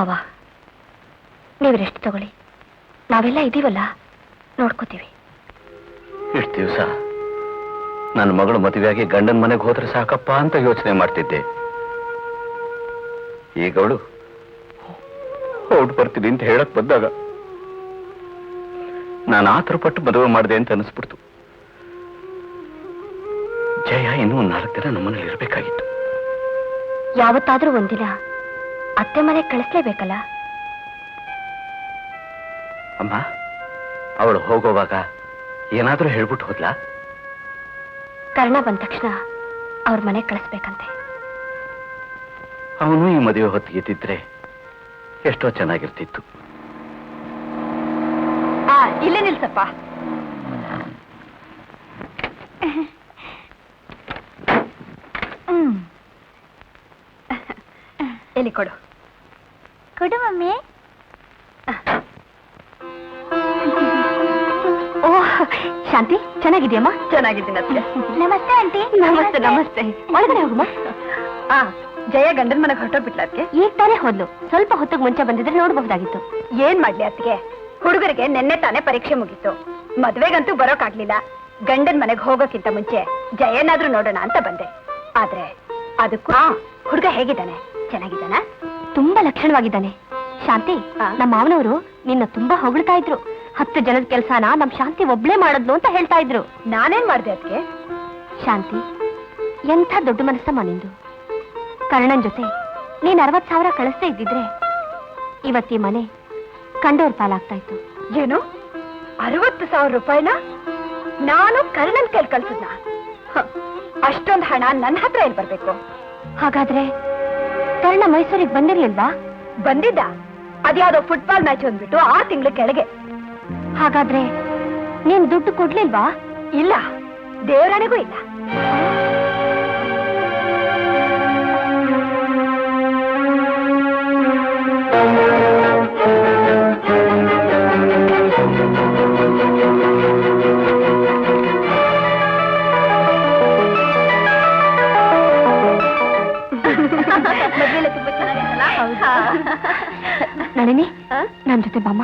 ಭಾವ, ನೀವು ರೆಸ್ಟ್ ತಗೊಳ್ಳಿ, ನಾವೆಲ್ಲ ಇದೀವಲ್ಲ, ನೋಡ್ಕೋತೀವಿ. ಇಷ್ಟು ದಿವಸ ನನ್ನ ಮಗಳು ಮದುವೆಯಾಗಿ ಗಂಡನ ಮನೆಗೆ ಹೋದ್ರೆ ಸಾಕಪ್ಪ ಅಂತ ಯೋಚನೆ ಮಾಡ್ತಿದ್ದೆ. ಈಗ ಅವಳು ಹೊರಟು ಬರ್ತೀನಿ ಅಂತ ಹೇಳಕ್ ಬಂದಾಗ ನಾನು ಆತರ ಪಟ್ಟು ಮದುವೆ ಮಾಡಿದೆ ಅಂತ ಅನಿಸ್ಬಿಡ್ತು. ಜಯ ಇನ್ನೂ 4 ದಿನ ನಮ್ಮನೇಲಿ ಇರಬೇಕಾಗಿತ್ತು. ಯಾವತ್ತಾದ್ರೂ ಒಂದಿನ ಅತ್ತೆ ಮನೆಗೆ ಕಳಿಸ್ಲೇಬೇಕಲ್ಲ. ಅಮ್ಮ, ಅವಳು ಹೋಗೋವಾಗ ಏನಾದ್ರೂ ಹೇಳ್ಬಿಟ್ಟು ಹೋದ್ಲಾ? ಕರ್ಣ ಬಂದ ತಕ್ಷಣ ಅವ್ರ ಮನೆಗೆ ಕಳಿಸ್ಬೇಕಂತೆ. ಅವನು ಈ ಮದುವೆ ಹೊತ್ತಿಗೆ ಇದ್ದಿದ್ರೆ ಎಷ್ಟೋ ಚೆನ್ನಾಗಿರ್ತಿತ್ತು. ಇಲ್ಲೇ ನಿಲ್ಸಪ್ಪ. ಎಲ್ಲಿ ಕೊಡು. ಕೊಡು ಮಮ್ಮಿ. ಓಹ್ ಶಾಂತಿ, ಚೆನ್ನಾಗಿದ್ಯಮ್ಮ? ಚೆನ್ನಾಗಿದ್ದೀನಿ ಅತ್ತೆ. ನಮಸ್ತೆ ಆಂಟಿ. ನಮಸ್ತೆ ನಮಸ್ತೆ. ಒಳಗಡೆ ಹೋಗಮ್ಮ. ಜಯ ಗಂಡನ ಮನೆಗೆ ಹೊರಟೋಗ್ಬಿಟ್ಲ ಅದಕ್ಕೆ? ಈಗ ತಾನೇ ಹೋದ್ಲು. ಸ್ವಲ್ಪ ಹೊತ್ತಿಗೆ ಮುಂಚೆ ಬಂದಿದ್ರೆ ನೋಡಬಹುದಾಗಿತ್ತು. ಏನ್ ಮಾಡ್ಲಿ ಅದಕ್ಕೆ, ಹುಡುಗರಿಗೆ ನಿನ್ನೆ ತಾನೇ ಪರೀಕ್ಷೆ ಮುಗೀತು. ಮದ್ವೆಗಂತೂ ಬರೋಕಾಗ್ಲಿಲ್ಲ. ಗಂಡನ ಮನೆಗೆ ಹೋಗೋಕ್ಕಿಂತ ಮುಂಚೆ ಜಯನಾದ್ರೂ ನೋಡೋಣ ಅಂತ ಬಂದೆ. ಆದ್ರೆ ಅದಕ್ಕೂ ಹುಡುಗ ಹೇಗಿದ್ದಾನೆ? ಚೆನ್ನಾಗಿದ್ದಾನ? ತುಂಬಾ ಲಕ್ಷಣವಾಗಿದ್ದಾನೆ. ಶಾಂತಿ, ನಮ್ಮ ಮಾವನವರು ನಿನ್ನ ತುಂಬಾ ಹೊಗಳ್ತಾ ಇದ್ರು. 10 ಜನದ ಕೆಲ್ಸಾನ ನಮ್ ಶಾಂತಿ ಒಬ್ಳೇ ಮಾಡದ್ಲು ಅಂತ ಹೇಳ್ತಾ ಇದ್ರು. ನಾನೇನ್ ಮಾಡ್ದೆ ಅದಕ್ಕೆ? ಶಾಂತಿ, ಎಂಥ ದೊಡ್ಡ ಮನಸ್ಸಮ್ಮ ನಿಂದು. ಕರ್ಣನ್ ಜೊತೆ ನೀನ್ 60,000 ಕಳಿಸ್ತಾ ಇದ್ದಿದ್ರೆ ಇವತ್ತಿ ಮನೆ ಕಂಡೋರ್ ಪಾಲಾಗ್ತಾ ಇತ್ತು. ಏನು 60,000 ರೂಪಾಯಿನ ನಾನು ಕರ್ಣನ್ ಕೈಲಿ ಕಳ್ಸದ್ನ? ಅಷ್ಟೊಂದು ಹಣ ನನ್ನ ಹತ್ರ ಎಲ್ಲಿ ಬರ್ಬೇಕು? ಹಾಗಾದ್ರೆ ಕರ್ಣ ಮೈಸೂರಿಗೆ ಬಂದಿರ್ಲಿಲ್ವಾ? ಬಂದಿದ್ದ. ಅದ್ಯಾವುದೋ ಫುಟ್ಬಾಲ್ ಮ್ಯಾಚ್ ಅಂದ್ಬಿಟ್ಟು 6 ತಿಂಗಳ ಕೆಳಗೆ. ಹಾಗಾದ್ರೆ ನೀನ್ ದುಡ್ಡು ಕೊಡ್ಲಿಲ್ವಾ? ಇಲ್ಲ, ದೇವರಾಣಿಗೂ ಇಲ್ಲ. ನಳಿನಿ, ನನ್ ಜೊತೆ ಬಾಮ್ಮ.